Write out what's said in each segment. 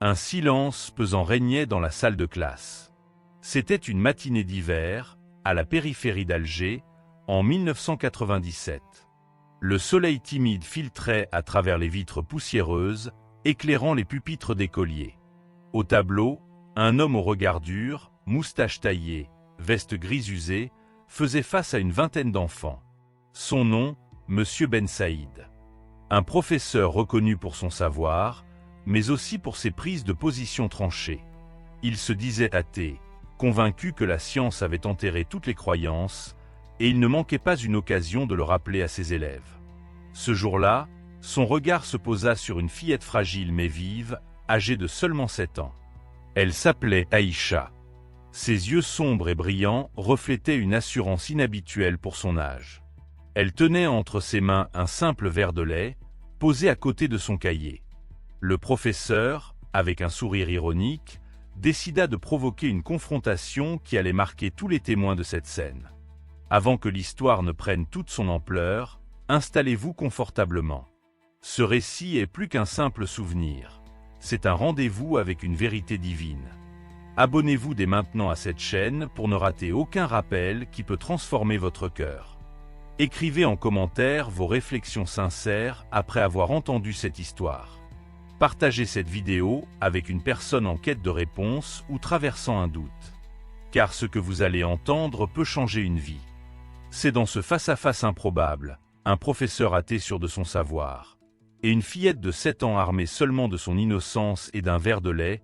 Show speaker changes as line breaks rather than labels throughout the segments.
Un silence pesant régnait dans la salle de classe. C'était une matinée d'hiver, à la périphérie d'Alger, en 1997. Le soleil timide filtrait à travers les vitres poussiéreuses, éclairant les pupitres d'écoliers. Au tableau, un homme au regard dur, moustache taillée, veste grise usée, faisait face à une vingtaine d'enfants. Son nom, Monsieur Ben Saïd. Un professeur reconnu pour son savoir, mais aussi pour ses prises de position tranchées. Il se disait athée, convaincu que la science avait enterré toutes les croyances, et il ne manquait pas une occasion de le rappeler à ses élèves. Ce jour-là, son regard se posa sur une fillette fragile mais vive, âgée de seulement 7 ans. Elle s'appelait Aïcha. Ses yeux sombres et brillants reflétaient une assurance inhabituelle pour son âge. Elle tenait entre ses mains un simple verre de lait, posé à côté de son cahier. Le professeur, avec un sourire ironique, décida de provoquer une confrontation qui allait marquer tous les témoins de cette scène. Avant que l'histoire ne prenne toute son ampleur, installez-vous confortablement. Ce récit est plus qu'un simple souvenir. C'est un rendez-vous avec une vérité divine. Abonnez-vous dès maintenant à cette chaîne pour ne rater aucun rappel qui peut transformer votre cœur. Écrivez en commentaire vos réflexions sincères après avoir entendu cette histoire. Partagez cette vidéo avec une personne en quête de réponse ou traversant un doute. Car ce que vous allez entendre peut changer une vie. C'est dans ce face-à-face improbable, un professeur athée sûr de son savoir, et une fillette de 7 ans armée seulement de son innocence et d'un verre de lait,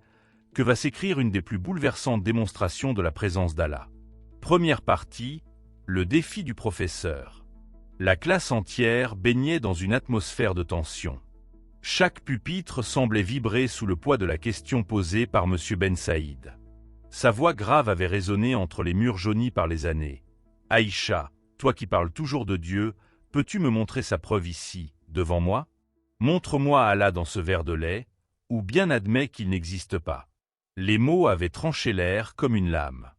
que va s'écrire une des plus bouleversantes démonstrations de la présence d'Allah. Première partie, le défi du professeur. La classe entière baignait dans une atmosphère de tension. Chaque pupitre semblait vibrer sous le poids de la question posée par M. Ben Saïd. Sa voix grave avait résonné entre les murs jaunis par les années. « Aïcha, toi qui parles toujours de Dieu, peux-tu me montrer sa preuve ici, devant moi? Montre-moi Allah dans ce verre de lait, ou bien admets qu'il n'existe pas. » Les mots avaient tranché l'air comme une lame.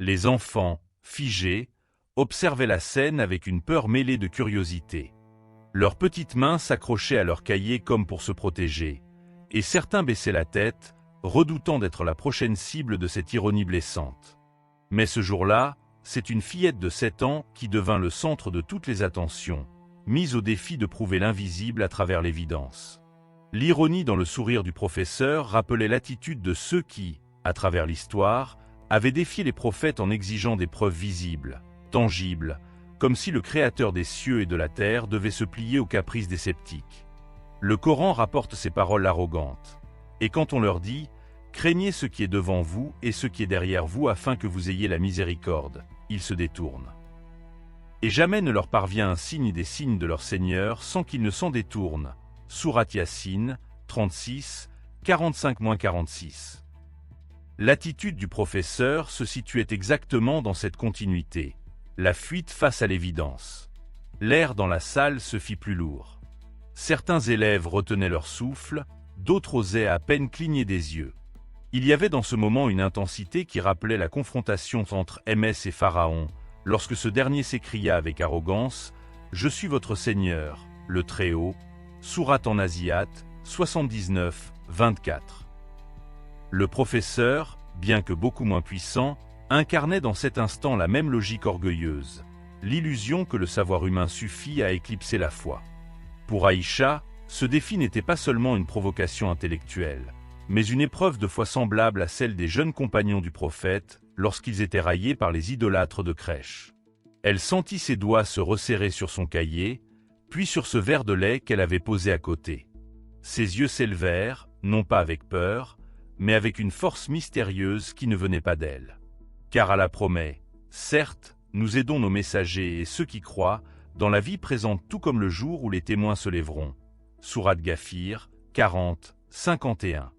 Les enfants, figés, observaient la scène avec une peur mêlée de curiosité. Leurs petites mains s'accrochaient à leurs cahiers comme pour se protéger, et certains baissaient la tête, redoutant d'être la prochaine cible de cette ironie blessante. Mais ce jour-là, c'est une fillette de 7 ans qui devint le centre de toutes les attentions, mise au défi de prouver l'invisible à travers l'évidence. L'ironie dans le sourire du professeur rappelait l'attitude de ceux qui, à travers l'histoire, avaient défié les prophètes en exigeant des preuves visibles, tangibles, comme si le Créateur des cieux et de la terre devait se plier aux caprices des sceptiques. Le Coran rapporte ces paroles arrogantes. Et quand on leur dit « Craignez ce qui est devant vous et ce qui est derrière vous afin que vous ayez la miséricorde », ils se détournent. Et jamais ne leur parvient un signe des signes de leur Seigneur sans qu'ils ne s'en détournent. Sourate Yassine, 36, 45-46. L'attitude du professeur se situait exactement dans cette continuité. La fuite face à l'évidence. L'air dans la salle se fit plus lourd. Certains élèves retenaient leur souffle, d'autres osaient à peine cligner des yeux. Il y avait dans ce moment une intensité qui rappelait la confrontation entre MS et Pharaon, lorsque ce dernier s'écria avec arrogance « Je suis votre Seigneur, le Très-Haut », Sourate en Naziat, 79, 24. Le professeur, bien que beaucoup moins puissant, incarnait dans cet instant la même logique orgueilleuse, l'illusion que le savoir humain suffit à éclipser la foi. Pour Aïcha, ce défi n'était pas seulement une provocation intellectuelle, mais une épreuve de foi semblable à celle des jeunes compagnons du prophète lorsqu'ils étaient raillés par les idolâtres de crèche. Elle sentit ses doigts se resserrer sur son cahier, puis sur ce verre de lait qu'elle avait posé à côté. Ses yeux s'élevèrent, non pas avec peur, mais avec une force mystérieuse qui ne venait pas d'elle. Car Allah promet, certes, nous aidons nos messagers et ceux qui croient, dans la vie présente tout comme le jour où les témoins se lèveront. Sourate Ghafir, 40, 51.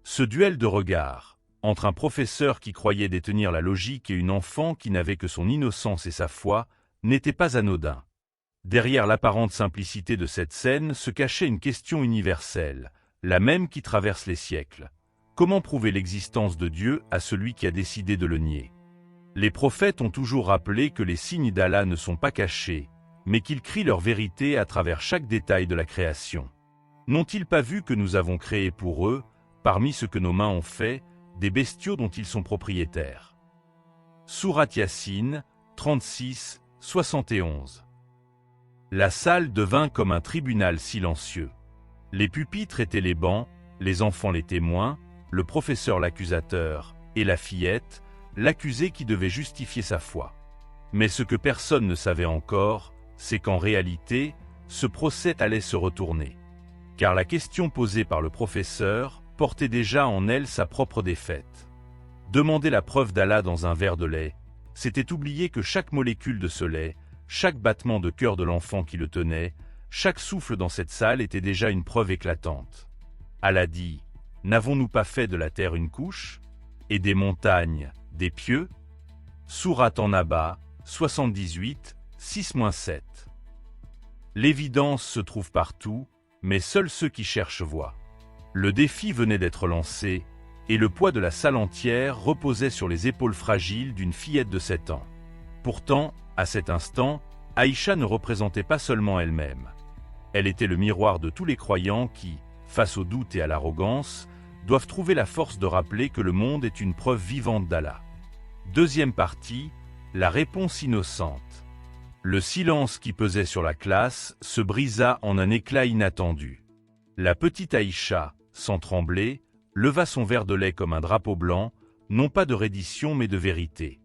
Ce duel de regards, entre un professeur qui croyait détenir la logique et une enfant qui n'avait que son innocence et sa foi, n'était pas anodin. Derrière l'apparente simplicité de cette scène se cachait une question universelle, la même qui traverse les siècles. Comment prouver l'existence de Dieu à celui qui a décidé de le nier? Les prophètes ont toujours rappelé que les signes d'Allah ne sont pas cachés, mais qu'ils crient leur vérité à travers chaque détail de la création. N'ont-ils pas vu que nous avons créé pour eux, parmi ce que nos mains ont fait, des bestiaux dont ils sont propriétaires. Sourate Yassine, 36, 71. La salle devint comme un tribunal silencieux. Les pupitres étaient les bancs, les enfants les témoins, le professeur l'accusateur, et la fillette, l'accusé qui devait justifier sa foi. Mais ce que personne ne savait encore, c'est qu'en réalité, ce procès allait se retourner. Car la question posée par le professeur portait déjà en elle sa propre défaite. Demander la preuve d'Allah dans un verre de lait, c'était oublier que chaque molécule de ce lait, chaque battement de cœur de l'enfant qui le tenait, chaque souffle dans cette salle était déjà une preuve éclatante. Allah dit, « N'avons-nous pas fait de la terre une couche, et des montagnes, des pieux ?» Sourate An-Naba, 78, 6-7. L'évidence se trouve partout, mais seuls ceux qui cherchent voient. Le défi venait d'être lancé, et le poids de la salle entière reposait sur les épaules fragiles d'une fillette de 7 ans. Pourtant, à cet instant, Aïcha ne représentait pas seulement elle-même. Elle était le miroir de tous les croyants qui, face au doute et à l'arrogance, doivent trouver la force de rappeler que le monde est une preuve vivante d'Allah. Deuxième partie, la réponse innocente. Le silence qui pesait sur la classe se brisa en un éclat inattendu. La petite Aïcha, sans trembler, leva son verre de lait comme un drapeau blanc, non pas de reddition mais de vérité.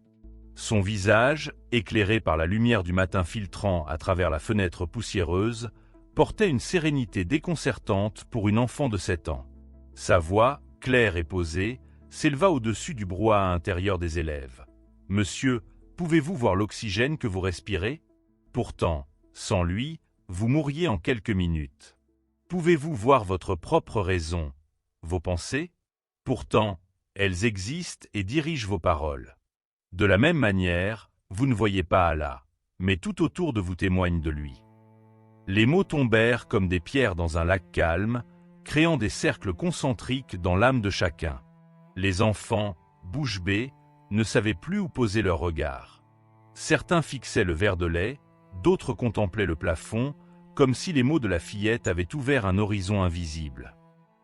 Son visage, éclairé par la lumière du matin filtrant à travers la fenêtre poussiéreuse, portait une sérénité déconcertante pour une enfant de 7 ans. Sa voix, claire et posée, s'éleva au-dessus du brouhaha intérieur des élèves. « Monsieur, pouvez-vous voir l'oxygène que vous respirez ? Pourtant, sans lui, vous mourriez en quelques minutes. Pouvez-vous voir votre propre raison, vos pensées ? Pourtant, elles existent et dirigent vos paroles. De la même manière, vous ne voyez pas Allah, mais tout autour de vous témoigne de lui. » Les mots tombèrent comme des pierres dans un lac calme, créant des cercles concentriques dans l'âme de chacun. Les enfants, bouche bée, ne savaient plus où poser leur regard. Certains fixaient le verre de lait, d'autres contemplaient le plafond, comme si les mots de la fillette avaient ouvert un horizon invisible.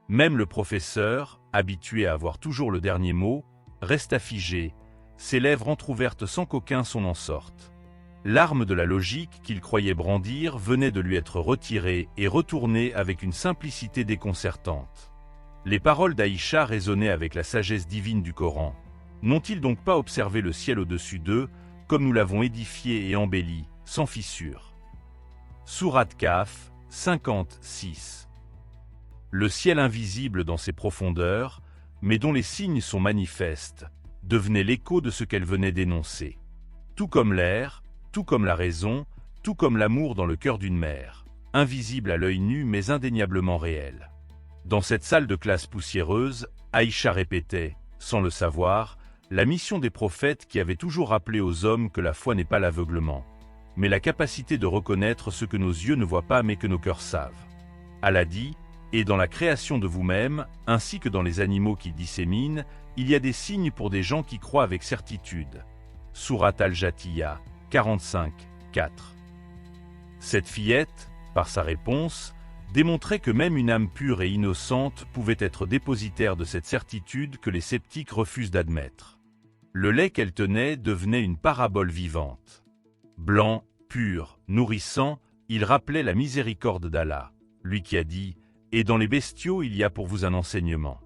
Même le professeur, habitué à avoir toujours le dernier mot, resta figé, ses lèvres entr'ouvertes sans qu'aucun son en sorte. L'arme de la logique qu'il croyait brandir venait de lui être retirée et retournée avec une simplicité déconcertante. Les paroles d'Aïcha résonnaient avec la sagesse divine du Coran. N'ont-ils donc pas observé le ciel au-dessus d'eux, comme nous l'avons édifié et embelli, sans fissure? Sourate Kahf, 56. Le ciel invisible dans ses profondeurs, mais dont les signes sont manifestes, devenait l'écho de ce qu'elle venait d'énoncer. Tout comme l'air, tout comme la raison, tout comme l'amour dans le cœur d'une mère, invisible à l'œil nu mais indéniablement réel. Dans cette salle de classe poussiéreuse, Aïcha répétait, sans le savoir, la mission des prophètes qui avaient toujours rappelé aux hommes que la foi n'est pas l'aveuglement, mais la capacité de reconnaître ce que nos yeux ne voient pas mais que nos cœurs savent. Allah dit, et dans la création de vous-même, ainsi que dans les animaux qu'ils disséminent, il y a des signes pour des gens qui croient avec certitude. Sourate Al-Jathiya, 45, 4. Cette fillette, par sa réponse, démontrait que même une âme pure et innocente pouvait être dépositaire de cette certitude que les sceptiques refusent d'admettre. Le lait qu'elle tenait devenait une parabole vivante. Blanc, pur, nourrissant, il rappelait la miséricorde d'Allah, lui qui a dit « Et dans les bestiaux il y a pour vous un enseignement.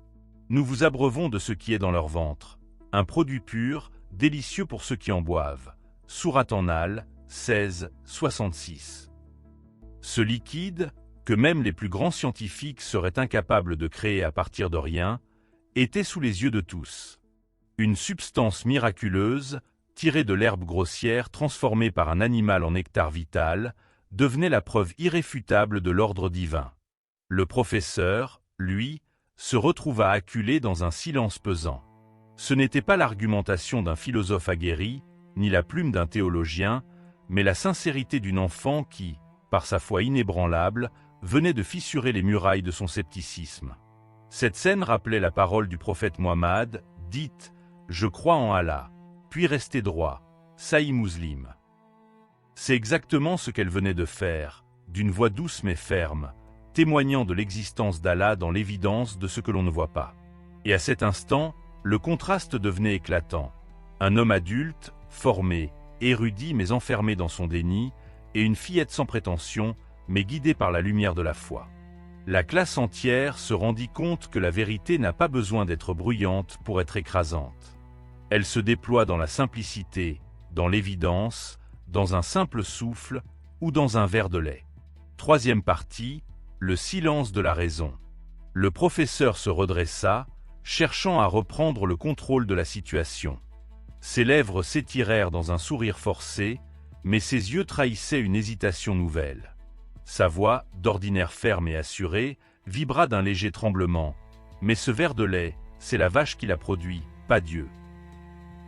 Nous vous abreuvons de ce qui est dans leur ventre, un produit pur, délicieux pour ceux qui en boivent. » Sourate An-Nahl, 16, 66. Ce liquide, que même les plus grands scientifiques seraient incapables de créer à partir de rien, était sous les yeux de tous. Une substance miraculeuse, tirée de l'herbe grossière transformée par un animal en nectar vital, devenait la preuve irréfutable de l'ordre divin. Le professeur, lui, se retrouva acculé dans un silence pesant. Ce n'était pas l'argumentation d'un philosophe aguerri, ni la plume d'un théologien, mais la sincérité d'une enfant qui, par sa foi inébranlable, venait de fissurer les murailles de son scepticisme. Cette scène rappelait la parole du prophète Muhammad, dite « Je crois en Allah », puis restez droit, Sahih Muslim. C'est exactement ce qu'elle venait de faire, d'une voix douce mais ferme, témoignant de l'existence d'Allah dans l'évidence de ce que l'on ne voit pas. Et à cet instant, le contraste devenait éclatant. Un homme adulte, formé, érudit mais enfermé dans son déni, et une fillette sans prétention, mais guidée par la lumière de la foi. La classe entière se rendit compte que la vérité n'a pas besoin d'être bruyante pour être écrasante. Elle se déploie dans la simplicité, dans l'évidence, dans un simple souffle ou dans un verre de lait. Troisième partie, le silence de la raison. Le professeur se redressa, cherchant à reprendre le contrôle de la situation. Ses lèvres s'étirèrent dans un sourire forcé, mais ses yeux trahissaient une hésitation nouvelle. Sa voix, d'ordinaire ferme et assurée, vibra d'un léger tremblement. Mais ce verre de lait, c'est la vache qui l'a produit, pas Dieu.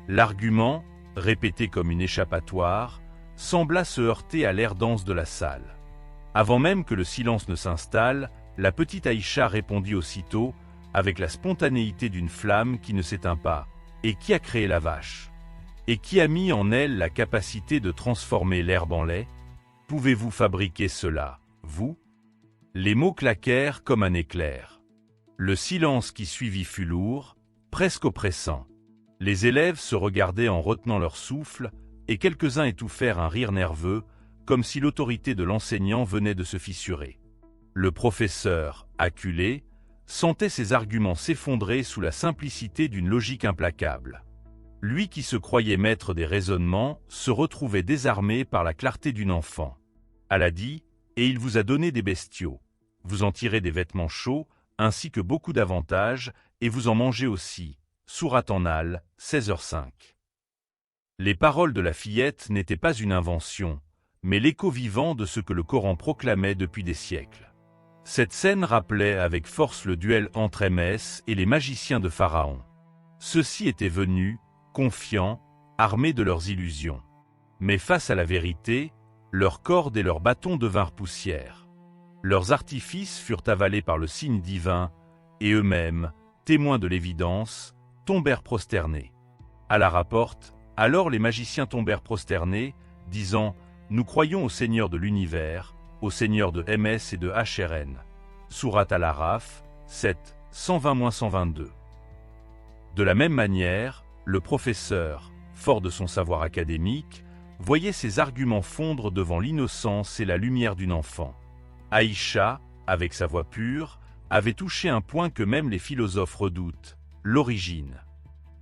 L'argument, répété comme une échappatoire, sembla se heurter à l'air dense de la salle. Avant même que le silence ne s'installe, la petite Aïcha répondit aussitôt, avec la spontanéité d'une flamme qui ne s'éteint pas. Et qui a créé la vache? Et qui a mis en elle la capacité de transformer l'herbe en lait? Pouvez-vous fabriquer cela, vous? Les mots claquèrent comme un éclair. Le silence qui suivit fut lourd, presque oppressant. Les élèves se regardaient en retenant leur souffle, et quelques-uns étouffèrent un rire nerveux, comme si l'autorité de l'enseignant venait de se fissurer. Le professeur, acculé, sentait ses arguments s'effondrer sous la simplicité d'une logique implacable. Lui qui se croyait maître des raisonnements se retrouvait désarmé par la clarté d'une enfant. Allah dit, et il vous a donné des bestiaux. Vous en tirez des vêtements chauds, ainsi que beaucoup d'avantages, et vous en mangez aussi. Sourate An-Nahl, 16h05. Les paroles de la fillette n'étaient pas une invention, mais l'écho vivant de ce que le Coran proclamait depuis des siècles. Cette scène rappelait avec force le duel entre Hermès et les magiciens de Pharaon. Ceux-ci étaient venus, confiants, armés de leurs illusions. Mais face à la vérité, leurs cordes et leurs bâtons devinrent poussière. Leurs artifices furent avalés par le signe divin, et eux-mêmes, témoins de l'évidence, tombèrent prosternés. Allah rapporte, alors les magiciens tombèrent prosternés, disant « Nous croyons au Seigneur de l'univers, au Seigneur de Hermès et de HRN. » Sourate Al-Araf, 7, 120-122. De la même manière, le professeur, fort de son savoir académique, voyait ses arguments fondre devant l'innocence et la lumière d'une enfant. Aïcha, avec sa voix pure, avait touché un point que même les philosophes redoutent, l'origine.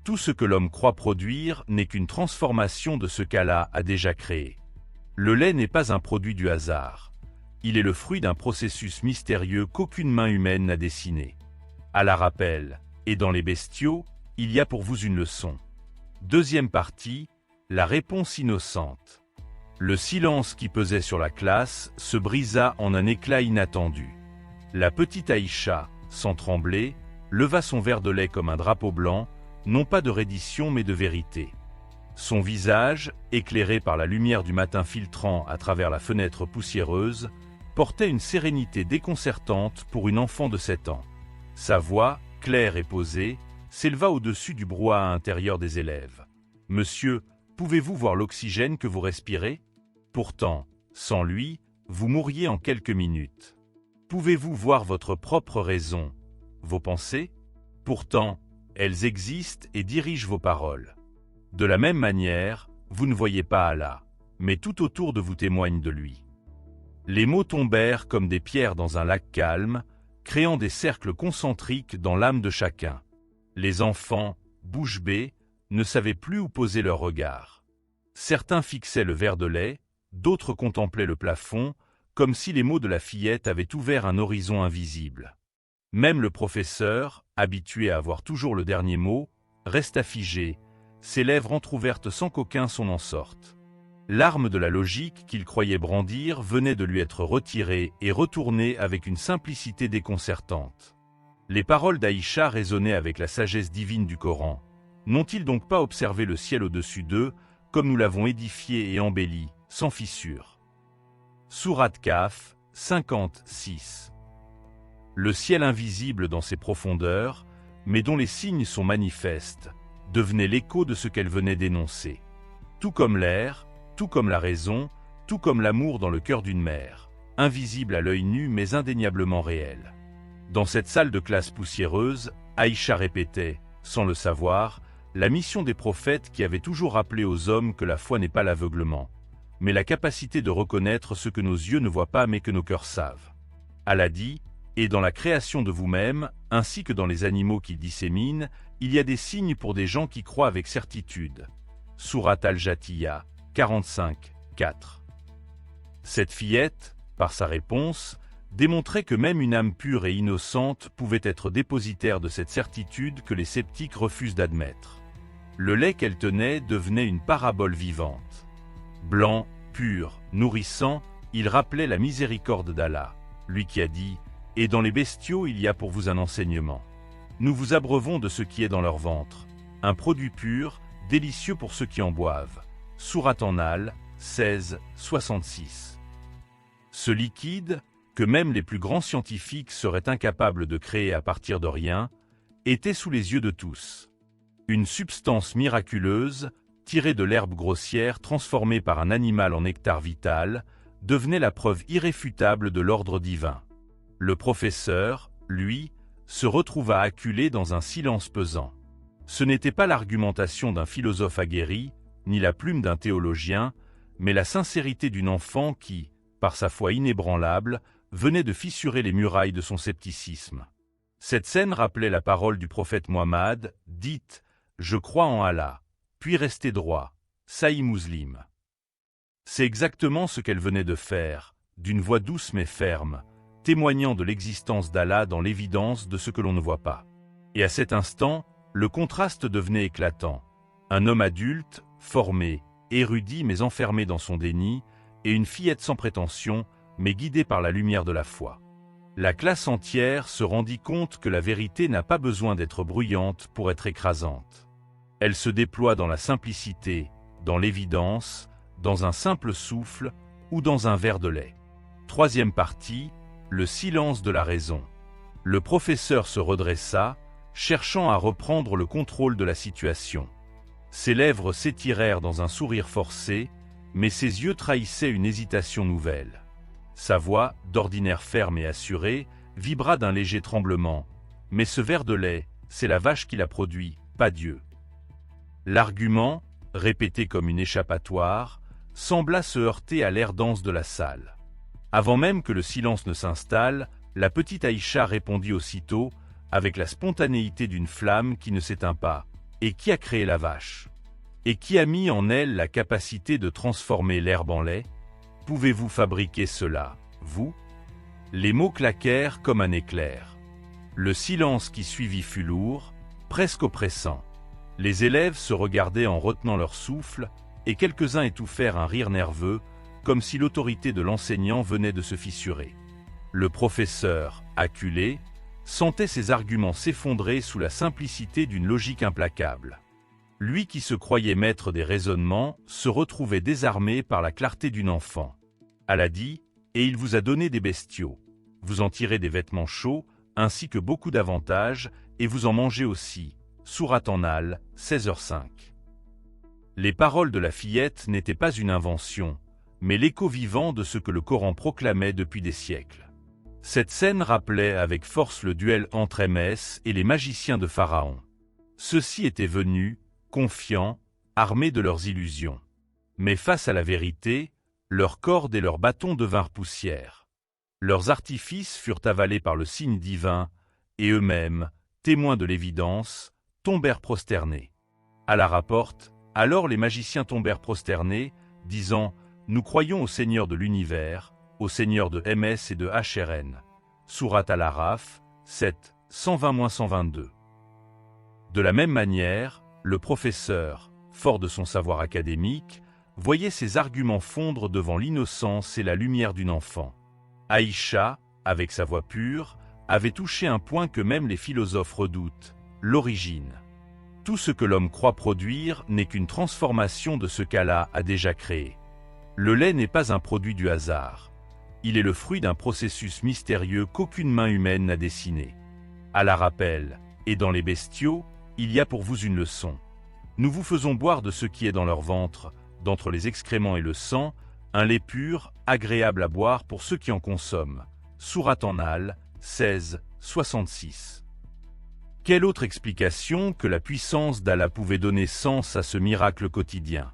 Tout ce que l'homme croit produire n'est qu'une transformation de ce qu'Allah a déjà créé. Le lait n'est pas un produit du hasard. Il est le fruit d'un processus mystérieux qu'aucune main humaine n'a dessiné. Allah rappelle, et dans les bestiaux, il y a pour vous une leçon. Deuxième partie, la réponse innocente. Le silence qui pesait sur la classe se brisa en un éclat inattendu. La petite Aïcha, sans trembler, leva son verre de lait comme un drapeau blanc, non pas de reddition mais de vérité. Son visage, éclairé par la lumière du matin filtrant à travers la fenêtre poussiéreuse, portait une sérénité déconcertante pour une enfant de 7 ans. Sa voix, claire et posée, s'éleva au-dessus du brouhaha intérieur des élèves. « Monsieur, pouvez-vous voir l'oxygène que vous respirez? Pourtant, sans lui, vous mourriez en quelques minutes. Pouvez-vous voir votre propre raison, vos pensées? Pourtant, elles existent et dirigent vos paroles. De la même manière, vous ne voyez pas Allah, mais tout autour de vous témoigne de lui. » Les mots tombèrent comme des pierres dans un lac calme, créant des cercles concentriques dans l'âme de chacun. Les enfants, bouche bée, ne savaient plus où poser leur regard. Certains fixaient le verre de lait, d'autres contemplaient le plafond, comme si les mots de la fillette avaient ouvert un horizon invisible. Même le professeur, habitué à avoir toujours le dernier mot, resta figé, ses lèvres entr'ouvertes sans qu'aucun son en sorte. L'arme de la logique qu'il croyait brandir venait de lui être retirée et retournée avec une simplicité déconcertante. Les paroles d'Aïcha résonnaient avec la sagesse divine du Coran. N'ont-ils donc pas observé le ciel au-dessus d'eux, comme nous l'avons édifié et embelli, sans fissure? Sourate Kahf, 56. Le ciel invisible dans ses profondeurs, mais dont les signes sont manifestes, devenait l'écho de ce qu'elle venait d'énoncer. Tout comme l'air, tout comme la raison, tout comme l'amour dans le cœur d'une mère. invisible à l'œil nu mais indéniablement réelle. Dans cette salle de classe poussiéreuse, Aïcha répétait, sans le savoir, la mission des prophètes qui avaient toujours rappelé aux hommes que la foi n'est pas l'aveuglement, mais la capacité de reconnaître ce que nos yeux ne voient pas mais que nos cœurs savent. Allah dit, et dans la création de vous-même, ainsi que dans les animaux qu'il dissémine, il y a des signes pour des gens qui croient avec certitude. Sourate Al-Jathiya, 45, 4. Cette fillette, par sa réponse, démontrait que même une âme pure et innocente pouvait être dépositaire de cette certitude que les sceptiques refusent d'admettre. Le lait qu'elle tenait devenait une parabole vivante. Blanc, pur, nourrissant, il rappelait la miséricorde d'Allah, lui qui a dit « Et dans les bestiaux il y a pour vous un enseignement. Nous vous abreuvons de ce qui est dans leur ventre, un produit pur, délicieux pour ceux qui en boivent. » Sourate An-Nahl, 16, 66. Ce liquide, que même les plus grands scientifiques seraient incapables de créer à partir de rien, était sous les yeux de tous. Une substance miraculeuse, tirée de l'herbe grossière transformée par un animal en nectar vital, devenait la preuve irréfutable de l'ordre divin. Le professeur, lui, se retrouva acculé dans un silence pesant. Ce n'était pas l'argumentation d'un philosophe aguerri, ni la plume d'un théologien, mais la sincérité d'une enfant qui, par sa foi inébranlable, venait de fissurer les murailles de son scepticisme. Cette scène rappelait la parole du prophète Muhammad, dite « Je crois en Allah », puis restez droit, Sahih Muslim. C'est exactement ce qu'elle venait de faire, d'une voix douce mais ferme, témoignant de l'existence d'Allah dans l'évidence de ce que l'on ne voit pas. Et à cet instant, le contraste devenait éclatant. Un homme adulte, formé, érudit mais enfermé dans son déni, et une fillette sans prétention, mais guidée par la lumière de la foi. La classe entière se rendit compte que la vérité n'a pas besoin d'être bruyante pour être écrasante. Elle se déploie dans la simplicité, dans l'évidence, dans un simple souffle ou dans un verre de lait. Troisième partie, le silence de la raison. Le professeur se redressa, cherchant à reprendre le contrôle de la situation. Ses lèvres s'étirèrent dans un sourire forcé, mais ses yeux trahissaient une hésitation nouvelle. Sa voix, d'ordinaire ferme et assurée, vibra d'un léger tremblement. Mais ce verre de lait, c'est la vache qui l'a produit, pas Dieu. L'argument, répété comme une échappatoire, sembla se heurter à l'air dense de la salle. Avant même que le silence ne s'installe, la petite Aïcha répondit aussitôt, avec la spontanéité d'une flamme qui ne s'éteint pas. Et qui a créé la vache? Et qui a mis en elle la capacité de transformer l'herbe en lait? Pouvez-vous fabriquer cela, vous? Les mots claquèrent comme un éclair. Le silence qui suivit fut lourd, presque oppressant. Les élèves se regardaient en retenant leur souffle, et quelques-uns étouffèrent un rire nerveux, comme si l'autorité de l'enseignant venait de se fissurer. Le professeur, acculé, sentait ses arguments s'effondrer sous la simplicité d'une logique implacable. Lui qui se croyait maître des raisonnements se retrouvait désarmé par la clarté d'une enfant. Allah dit, et il vous a donné des bestiaux. Vous en tirez des vêtements chauds, ainsi que beaucoup d'avantages, et vous en mangez aussi. Sourate An-Nahl, 16h05. Les paroles de la fillette n'étaient pas une invention, mais l'écho vivant de ce que le Coran proclamait depuis des siècles. Cette scène rappelait avec force le duel entre Hermès et les magiciens de Pharaon. Ceux-ci étaient venus, confiants, armés de leurs illusions. Mais face à la vérité, leurs cordes et leurs bâtons devinrent poussière. Leurs artifices furent avalés par le signe divin, et eux-mêmes, témoins de l'évidence, tombèrent prosternés. Allah rapporte, alors les magiciens tombèrent prosternés, disant « Nous croyons au Seigneur de l'univers, au Seigneur de Hermès et de HRN. » Sourate Al-Araf, 7, 120-122. De la même manière, le professeur, fort de son savoir académique, voyait ses arguments fondre devant l'innocence et la lumière d'une enfant. Aïcha, avec sa voix pure, avait touché un point que même les philosophes redoutent, l'origine. Tout ce que l'homme croit produire n'est qu'une transformation de ce qu'Allah a déjà créé. Le lait n'est pas un produit du hasard. Il est le fruit d'un processus mystérieux qu'aucune main humaine n'a dessiné. Allah rappelle, et dans les bestiaux, il y a pour vous une leçon. Nous vous faisons boire de ce qui est dans leur ventre, d'entre les excréments et le sang, Un lait pur, agréable à boire pour ceux qui en consomment. Sourate An-Nahl, 16, 66. Quelle autre explication que la puissance d'Allah pouvait donner sens à ce miracle quotidien?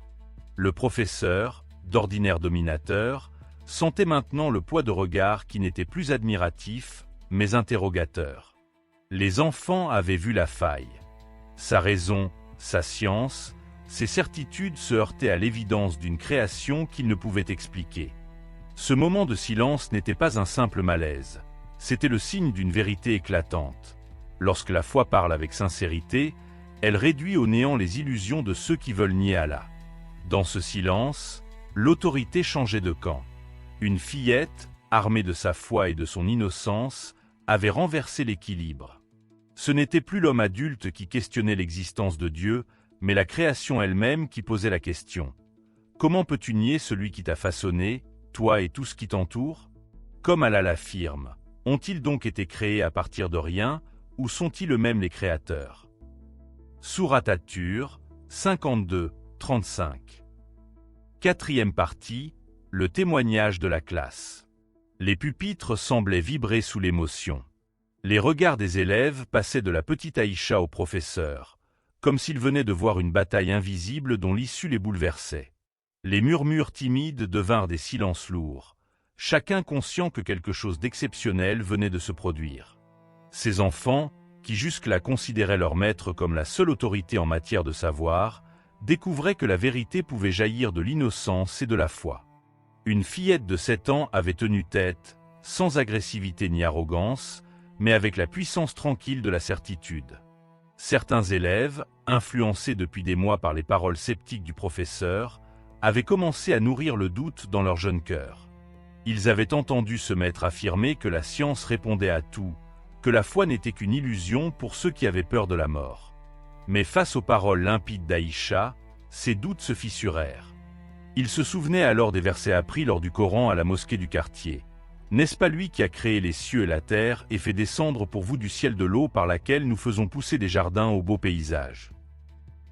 Le professeur, d'ordinaire dominateur, sentait maintenant le poids de regard qui n'était plus admiratif, mais interrogateur. Les enfants avaient vu la faille. Sa raison, sa science, ses certitudes se heurtaient à l'évidence d'une création qu'il ne pouvait expliquer. Ce moment de silence n'était pas un simple malaise, c'était le signe d'une vérité éclatante. Lorsque la foi parle avec sincérité, elle réduit au néant les illusions de ceux qui veulent nier Allah. Dans ce silence, l'autorité changeait de camp. Une fillette, armée de sa foi et de son innocence, avait renversé l'équilibre. Ce n'était plus l'homme adulte qui questionnait l'existence de Dieu, mais la création elle-même qui posait la question. Comment peux-tu nier celui qui t'a façonné, toi et tout ce qui t'entoure? Comme Allah l'affirme, ont-ils donc été créés à partir de rien, ou sont-ils eux-mêmes les créateurs? Sourate At-Tur, 52, 35. Quatrième partie, le témoignage de la classe. Les pupitres semblaient vibrer sous l'émotion. Les regards des élèves passaient de la petite Aïcha au professeur, comme s'ils venaient de voir une bataille invisible dont l'issue les bouleversait. Les murmures timides devinrent des silences lourds, chacun conscient que quelque chose d'exceptionnel venait de se produire. Ces enfants, qui jusque-là considéraient leur maître comme la seule autorité en matière de savoir, découvraient que la vérité pouvait jaillir de l'innocence et de la foi. Une fillette de 7 ans avait tenu tête, sans agressivité ni arrogance, mais avec la puissance tranquille de la certitude. Certains élèves, influencés depuis des mois par les paroles sceptiques du professeur, avaient commencé à nourrir le doute dans leur jeune cœur. Ils avaient entendu ce maître affirmer que la science répondait à tout, que la foi n'était qu'une illusion pour ceux qui avaient peur de la mort. Mais face aux paroles limpides d'Aïcha, ces doutes se fissurèrent. Ils se souvenaient alors des versets appris lors du Coran à la mosquée du quartier. N'est-ce pas lui qui a créé les cieux et la terre et fait descendre pour vous du ciel de l'eau par laquelle nous faisons pousser des jardins aux beaux paysages?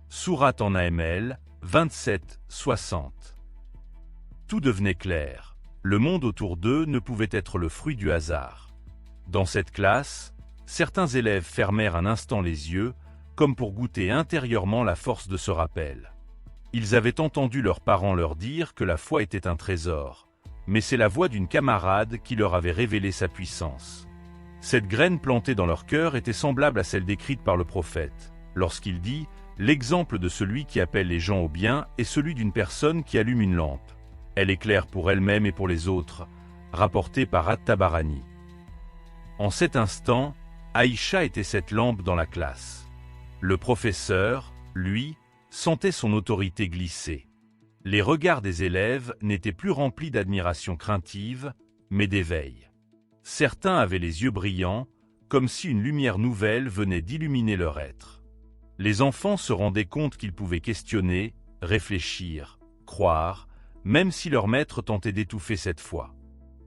Sourate An-Nahl, 27, 60. Tout devenait clair. Le monde autour d'eux ne pouvait être le fruit du hasard. Dans cette classe, certains élèves fermèrent un instant les yeux, comme pour goûter intérieurement la force de ce rappel. Ils avaient entendu leurs parents leur dire que la foi était un trésor, mais c'est la voix d'une camarade qui leur avait révélé sa puissance. Cette graine plantée dans leur cœur était semblable à celle décrite par le prophète, lorsqu'il dit « L'exemple de celui qui appelle les gens au bien est celui d'une personne qui allume une lampe. Elle éclaire pour elle-même et pour les autres », rapporté par At-Tabarani. En cet instant, Aïcha était cette lampe dans la classe. Le professeur, lui, sentait son autorité glisser. Les regards des élèves n'étaient plus remplis d'admiration craintive, mais d'éveil. Certains avaient les yeux brillants, comme si une lumière nouvelle venait d'illuminer leur être. Les enfants se rendaient compte qu'ils pouvaient questionner, réfléchir, croire, même si leur maître tentait d'étouffer cette foi.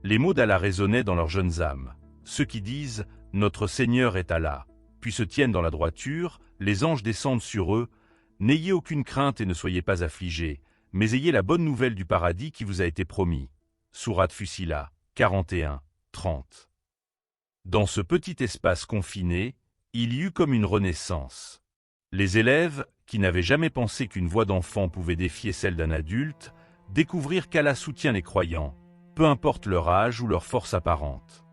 Les mots d'Allah résonnaient dans leurs jeunes âmes. Ceux qui disent « Notre Seigneur est Allah », puis se tiennent dans la droiture, les anges descendent sur eux. N'ayez aucune crainte et ne soyez pas affligés, mais ayez la bonne nouvelle du paradis qui vous a été promis. Sourate Fussilat, 41, 30. Dans ce petit espace confiné, il y eut comme une renaissance. Les élèves, qui n'avaient jamais pensé qu'une voix d'enfant pouvait défier celle d'un adulte, découvrirent qu'Allah soutient les croyants, peu importe leur âge ou leur force apparente.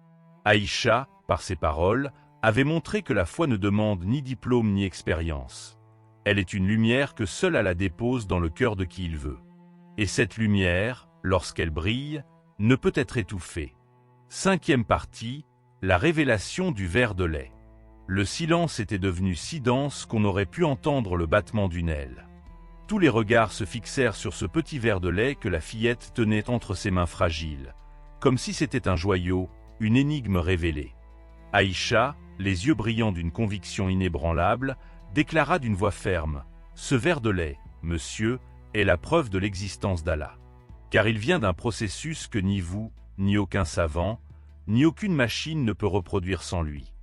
Aïcha, par ses paroles, avait montré que la foi ne demande ni diplôme ni expérience. Elle est une lumière que seul Allah dépose dans le cœur de qui il veut. Et cette lumière, lorsqu'elle brille, ne peut être étouffée. Cinquième partie, la révélation du verre de lait. Le silence était devenu si dense qu'on aurait pu entendre le battement d'une aile. Tous les regards se fixèrent sur ce petit verre de lait que la fillette tenait entre ses mains fragiles, comme si c'était un joyau, une énigme révélée. Aïcha, les yeux brillants d'une conviction inébranlable, déclara d'une voix ferme « Ce verre de lait, monsieur, est la preuve de l'existence d'Allah. Car il vient d'un processus que ni vous, ni aucun savant, ni aucune machine ne peut reproduire sans lui.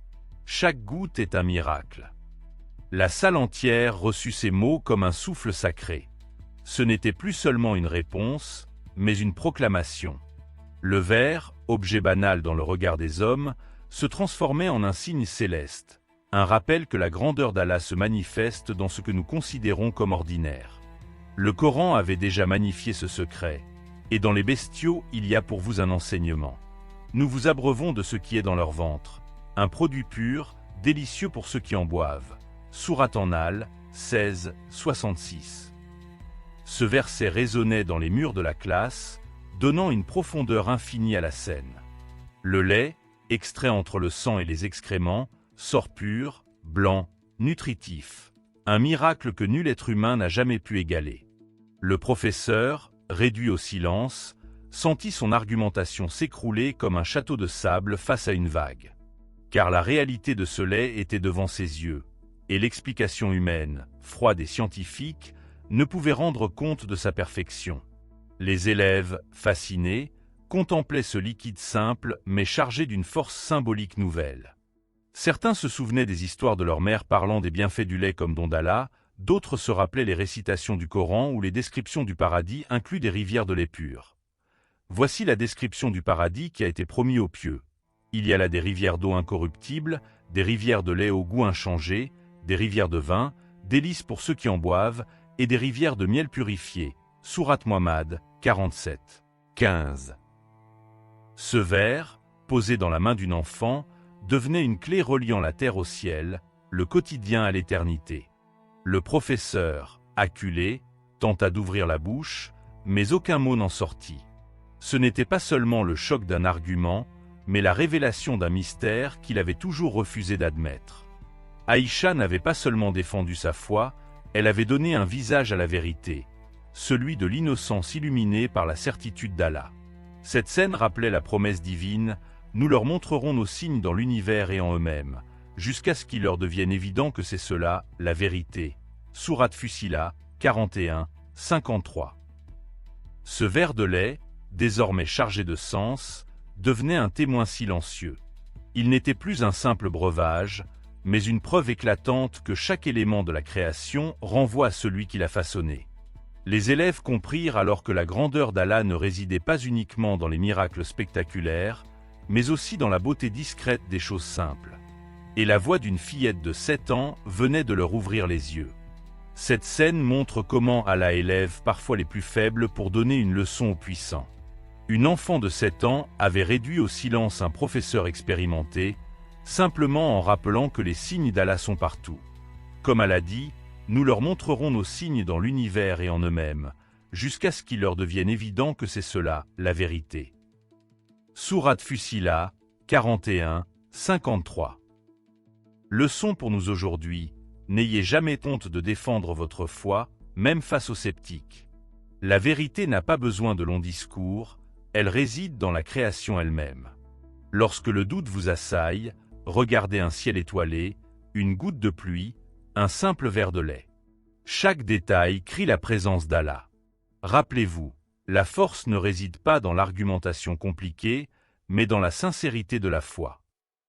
Chaque goutte est un miracle. » La salle entière reçut ces mots comme un souffle sacré. Ce n'était plus seulement une réponse, mais une proclamation. Le ver, objet banal dans le regard des hommes, se transformait en un signe céleste, un rappel que la grandeur d'Allah se manifeste dans ce que nous considérons comme ordinaire. Le Coran avait déjà magnifié ce secret, et dans les bestiaux il y a pour vous un enseignement. Nous vous abreuvons de ce qui est dans leur ventre, un produit pur, délicieux pour ceux qui en boivent. Sourate An-Nahl, 16, 66. Ce verset résonnait dans les murs de la classe, donnant une profondeur infinie à la scène. Le lait, extrait entre le sang et les excréments, sort pur, blanc, nutritif. Un miracle que nul être humain n'a jamais pu égaler. Le professeur, réduit au silence, sentit son argumentation s'écrouler comme un château de sable face à une vague. Car la réalité de ce lait était devant ses yeux, et l'explication humaine, froide et scientifique, ne pouvait rendre compte de sa perfection. Les élèves, fascinés, contemplaient ce liquide simple mais chargé d'une force symbolique nouvelle. Certains se souvenaient des histoires de leur mère parlant des bienfaits du lait comme don d'Allah, d'autres se rappelaient les récitations du Coran ou les descriptions du paradis inclus des rivières de lait pur. Voici la description du paradis qui a été promis aux pieux. Il y a là des rivières d'eau incorruptible, des rivières de lait au goût inchangé, des rivières de vin, délices pour ceux qui en boivent, et des rivières de miel purifié. Sourate Muhammad, 47, 15. Ce verre, posé dans la main d'une enfant, devenait une clé reliant la terre au ciel, le quotidien à l'éternité. Le professeur, acculé, tenta d'ouvrir la bouche, mais aucun mot n'en sortit. Ce n'était pas seulement le choc d'un argument, mais la révélation d'un mystère qu'il avait toujours refusé d'admettre. Aïcha n'avait pas seulement défendu sa foi, elle avait donné un visage à la vérité, celui de l'innocence illuminée par la certitude d'Allah. Cette scène rappelait la promesse divine, nous leur montrerons nos signes dans l'univers et en eux-mêmes, jusqu'à ce qu'il leur devienne évident que c'est cela, la vérité. Sourate Fussilat, 41, 53. Ce verre de lait, désormais chargé de sens, devenait un témoin silencieux. Il n'était plus un simple breuvage, mais une preuve éclatante que chaque élément de la création renvoie à celui qui l'a façonné. Les élèves comprirent alors que la grandeur d'Allah ne résidait pas uniquement dans les miracles spectaculaires, mais aussi dans la beauté discrète des choses simples. Et la voix d'une fillette de 7 ans venait de leur ouvrir les yeux. Cette scène montre comment Allah élève parfois les plus faibles pour donner une leçon aux puissants. Une enfant de 7 ans avait réduit au silence un professeur expérimenté, simplement en rappelant que les signes d'Allah sont partout. Comme Allah dit, nous leur montrerons nos signes dans l'univers et en eux-mêmes, jusqu'à ce qu'il leur devienne évident que c'est cela, la vérité. Sourate Fussilat, 41, 53. Leçon pour nous aujourd'hui, n'ayez jamais honte de défendre votre foi, même face aux sceptiques. La vérité n'a pas besoin de longs discours, elle réside dans la création elle-même. Lorsque le doute vous assaille, regardez un ciel étoilé, une goutte de pluie, un simple verre de lait. Chaque détail crie la présence d'Allah. Rappelez-vous, la force ne réside pas dans l'argumentation compliquée, mais dans la sincérité de la foi.